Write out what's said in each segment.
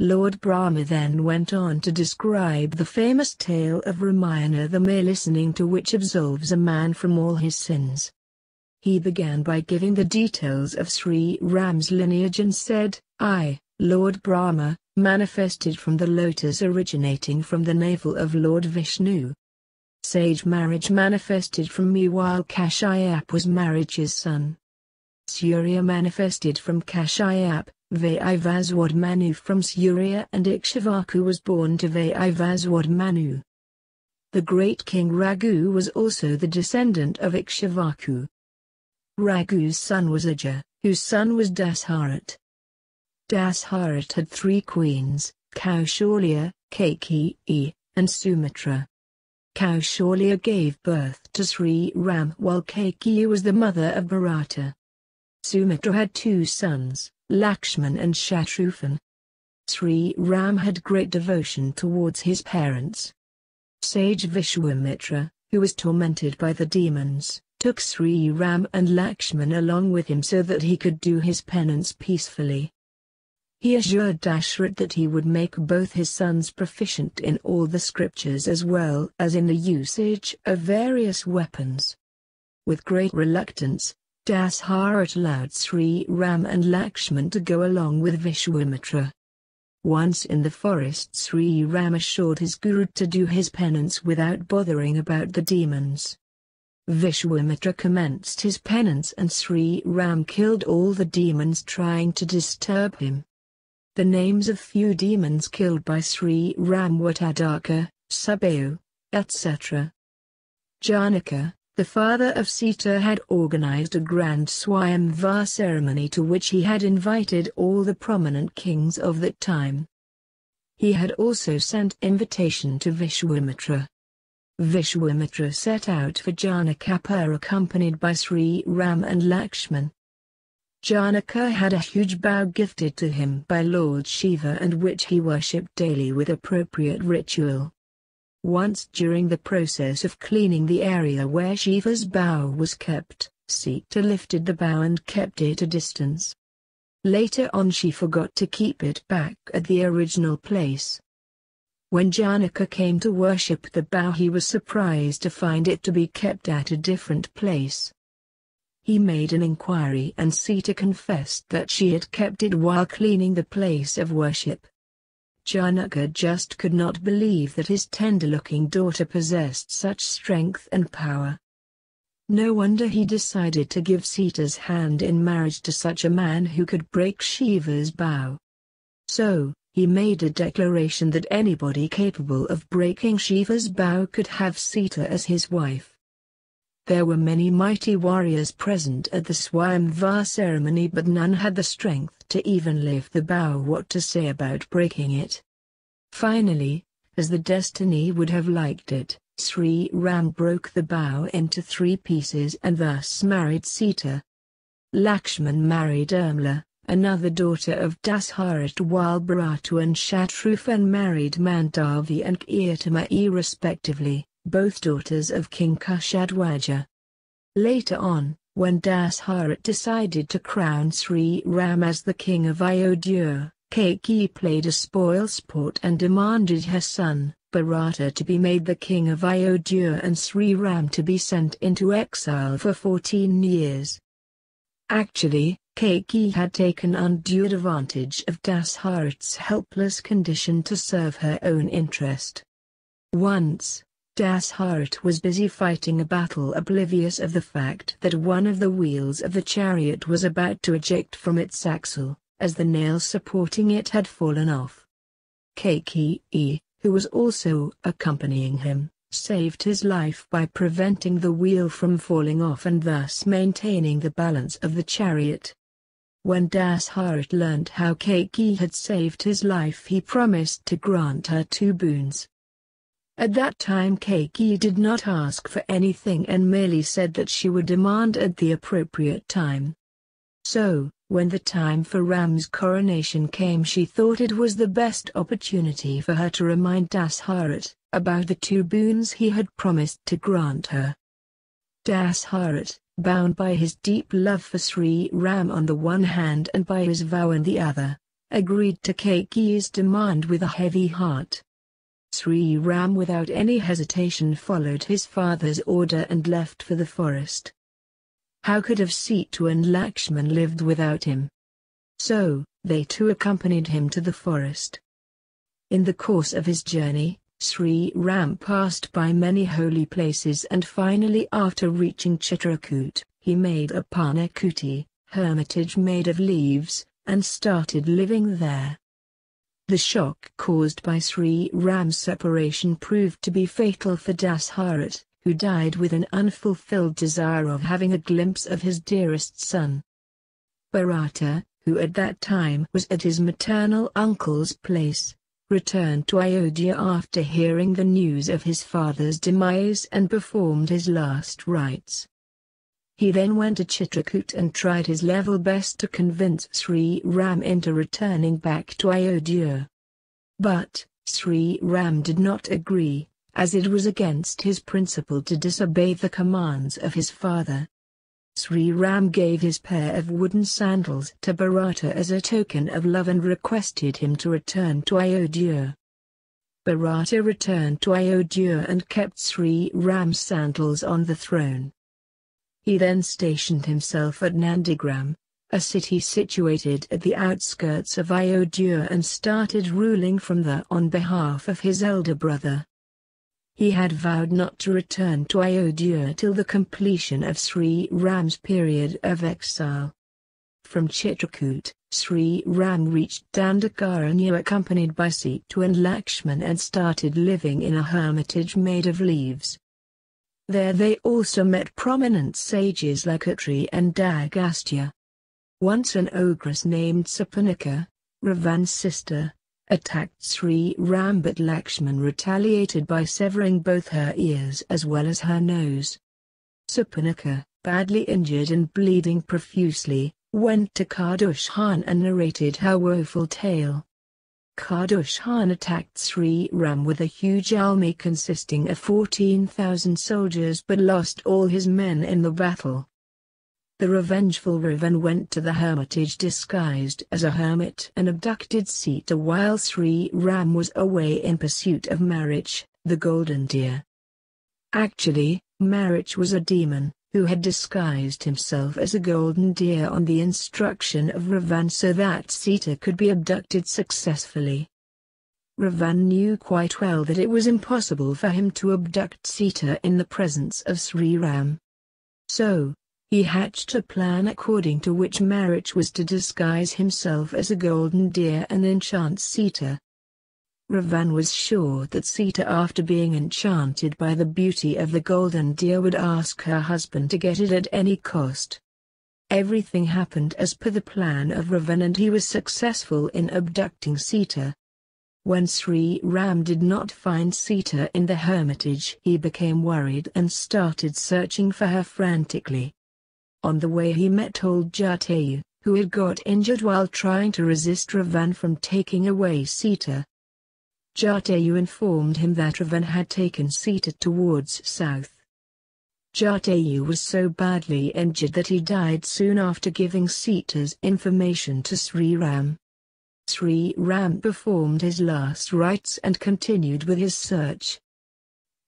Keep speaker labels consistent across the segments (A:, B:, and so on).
A: Lord Brahma then went on to describe the famous tale of Ramayana, the mere listening to which absolves a man from all his sins. He began by giving the details of Sri Ram's lineage and said, "I, Lord Brahma, manifested from the lotus originating from the navel of Lord Vishnu. Sage marriage manifested from me while Kashyap was marriage's son. Surya manifested from Kashyap, Vaivaswad Manu from Surya, and Ikshvaku was born to Vaivaswad Manu. The great king Raghu was also the descendant of Ikshvaku. Raghu's son was Aja, whose son was Dasharat. Dasharat had 3 queens, Kaushalya, Kaikeyi, and Sumitra. Kaushalya gave birth to Sri Ram while Kaikeyi was the mother of Bharata. Sumitra had 2 sons, Lakshman and Shatrughan. Sri Ram had great devotion towards his parents. Sage Vishwamitra, who was tormented by the demons, took Sri Ram and Lakshman along with him so that he could do his penance peacefully. He assured Dashrath that he would make both his sons proficient in all the scriptures as well as in the usage of various weapons. With great reluctance, Dasharat allowed Sri Ram and Lakshman to go along with Vishwamitra. Once in the forest, Sri Ram assured his guru to do his penance without bothering about the demons. Vishwamitra commenced his penance and Sri Ram killed all the demons trying to disturb him. The names of few demons killed by Sri Ram were Tadaka, Subayu, etc. Janaka, the father of Sita, had organized a grand Swayamvar ceremony to which he had invited all the prominent kings of that time. He had also sent invitation to Vishwamitra. Vishwamitra set out for Janakapur accompanied by Sri Ram and Lakshman. Janaka had a huge bow gifted to him by Lord Shiva and which he worshipped daily with appropriate ritual. Once during the process of cleaning the area where Shiva's bow was kept, Sita lifted the bow and kept it a distance. Later on she forgot to keep it back at the original place. When Janaka came to worship the bow, he was surprised to find it to be kept at a different place. He made an inquiry and Sita confessed that she had kept it while cleaning the place of worship. Janaka just could not believe that his tender-looking daughter possessed such strength and power. No wonder he decided to give Sita's hand in marriage to such a man who could break Shiva's bow. So, he made a declaration that anybody capable of breaking Shiva's bow could have Sita as his wife. There were many mighty warriors present at the Swayamvar ceremony, but none had the strength to even lift the bow. What to say about breaking it? Finally, as the destiny would have liked it, Sri Ram broke the bow into 3 pieces and thus married Sita. Lakshman married Urmila, another daughter of Dasharat, while Bharata and Shatrughan married Mandavi and Kirtamayi respectively, both daughters of King Kushadwaja. Later on, when Dasharat decided to crown Sri Ram as the king of Ayodhya, Kaikeyi played a spoil sport and demanded her son, Bharata, to be made the king of Ayodhya and Sri Ram to be sent into exile for 14 years. Actually, Kaikeyi had taken undue advantage of Dasharat's helpless condition to serve her own interest. Once, Dasharat was busy fighting a battle oblivious of the fact that one of the wheels of the chariot was about to eject from its axle, as the nail supporting it had fallen off. Kaikeyi, who was also accompanying him, saved his life by preventing the wheel from falling off and thus maintaining the balance of the chariot. When Dasharat learnt how Kaikeyi had saved his life, he promised to grant her 2 boons. At that time Kaikeyi did not ask for anything and merely said that she would demand at the appropriate time. So, when the time for Ram's coronation came, she thought it was the best opportunity for her to remind Dasharat about the 2 boons he had promised to grant her. Dasharat, bound by his deep love for Sri Ram on the one hand and by his vow on the other, agreed to Kaiki's demand with a heavy heart. Sri Ram without any hesitation followed his father's order and left for the forest. How could have Sita and Lakshman lived without him? So, they too accompanied him to the forest. In the course of his journey, Sri Ram passed by many holy places and finally after reaching Chitrakoot, he made a Panakuti, hermitage made of leaves, and started living there. The shock caused by Sri Ram's separation proved to be fatal for Dasharat, who died with an unfulfilled desire of having a glimpse of his dearest son. Bharata, who at that time was at his maternal uncle's place, returned to Ayodhya after hearing the news of his father's demise and performed his last rites. He then went to Chitrakoot and tried his level best to convince Sri Ram into returning back to Ayodhya. But, Sri Ram did not agree, as it was against his principle to disobey the commands of his father. Sri Ram gave his pair of wooden sandals to Bharata as a token of love and requested him to return to Ayodhya. Bharata returned to Ayodhya and kept Sri Ram's sandals on the throne. He then stationed himself at Nandigram, a city situated at the outskirts of Ayodhya, and started ruling from there on behalf of his elder brother. He had vowed not to return to Ayodhya till the completion of Sri Ram's period of exile. From Chitrakoot, Sri Ram reached Dandakaranya accompanied by Sita and Lakshman and started living in a hermitage made of leaves. There they also met prominent sages like Atri and Agastya. Once an ogress named Sapanika, Ravan's sister, attacked Sri Ram, but Lakshman retaliated by severing both her ears as well as her nose. Sapanika, badly injured and bleeding profusely, went to Kardushan and narrated her woeful tale. Kardushan attacked Sri Ram with a huge army consisting of 14,000 soldiers but lost all his men in the battle. The revengeful Ravan went to the hermitage disguised as a hermit and abducted Sita while Sri Ram was away in pursuit of Marich, the golden deer. Actually, Marich was a demon, who had disguised himself as a golden deer on the instruction of Ravan so that Sita could be abducted successfully. Ravan knew quite well that it was impossible for him to abduct Sita in the presence of Sri Ram. So, he hatched a plan according to which Marich was to disguise himself as a golden deer and enchant Sita. Ravan was sure that Sita, after being enchanted by the beauty of the golden deer, would ask her husband to get it at any cost. Everything happened as per the plan of Ravan and he was successful in abducting Sita. When Sri Ram did not find Sita in the hermitage, he became worried and started searching for her frantically. On the way he met old Jatayu, who had got injured while trying to resist Ravan from taking away Sita. Jatayu informed him that Ravan had taken Sita towards south. Jatayu was so badly injured that he died soon after giving Sita's information to Sri Ram. Sri Ram performed his last rites and continued with his search.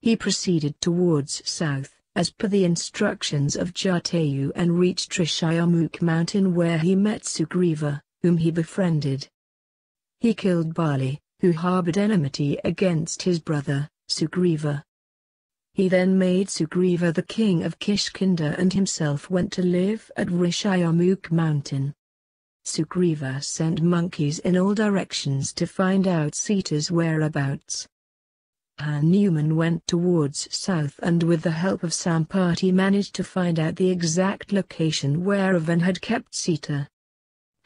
A: He proceeded towards south, as per the instructions of Jatayu, and reached Trishayamukh mountain where he met Sugriva, whom he befriended. He killed Bali, who harbored enmity against his brother, Sugriva. He then made Sugriva the king of Kishkinda and himself went to live at Rishayamukh mountain. Sugriva sent monkeys in all directions to find out Sita's whereabouts. Hanuman went towards south and with the help of Sampati managed to find out the exact location where Ravan had kept Sita.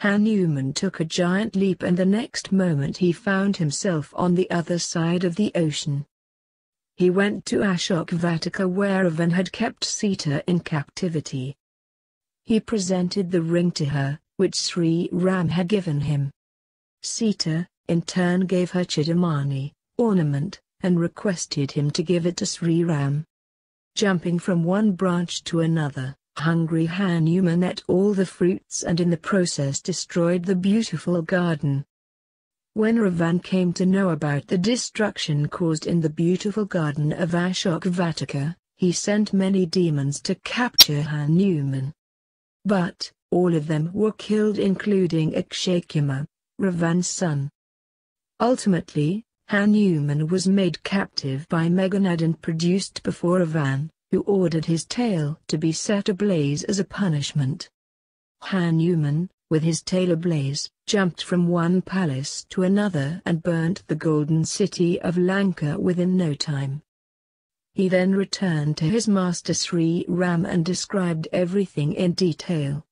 A: Hanuman took a giant leap and the next moment he found himself on the other side of the ocean. He went to Ashokvataka where Ravan had kept Sita in captivity. He presented the ring to her, which Sri Ram had given him. Sita, in turn, gave her Chidamani, ornament, and requested him to give it to Sri Ram. Jumping from one branch to another, Hungry Hanuman ate all the fruits and in the process destroyed the beautiful garden. When Ravan came to know about the destruction caused in the beautiful garden of Ashokvataka, he sent many demons to capture Hanuman. But, all of them were killed including Akshayakuma, Ravan's son. Ultimately, Hanuman was made captive by Meghanad and produced before Ravan, who ordered his tail to be set ablaze as a punishment. Hanuman, with his tail ablaze, jumped from one palace to another and burnt the golden city of Lanka within no time. He then returned to his master Sri Ram and described everything in detail.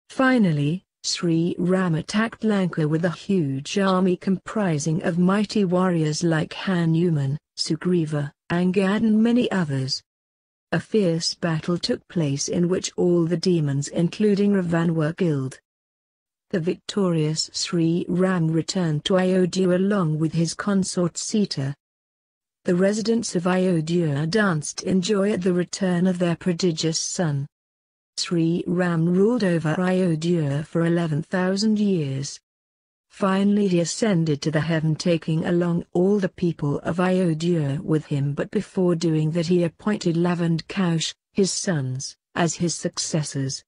A: Finally, Sri Ram attacked Lanka with a huge army comprising of mighty warriors like Hanuman, Sugriva, Angad and many others. A fierce battle took place in which all the demons including Ravan were killed. The victorious Sri Ram returned to Ayodhya along with his consort Sita. The residents of Ayodhya danced in joy at the return of their prodigious son. Sri Ram ruled over Ayodhya for 11,000 years. Finally he ascended to the heaven taking along all the people of Ayodhya with him, but before doing that he appointed Lav and Kaush, his sons, as his successors.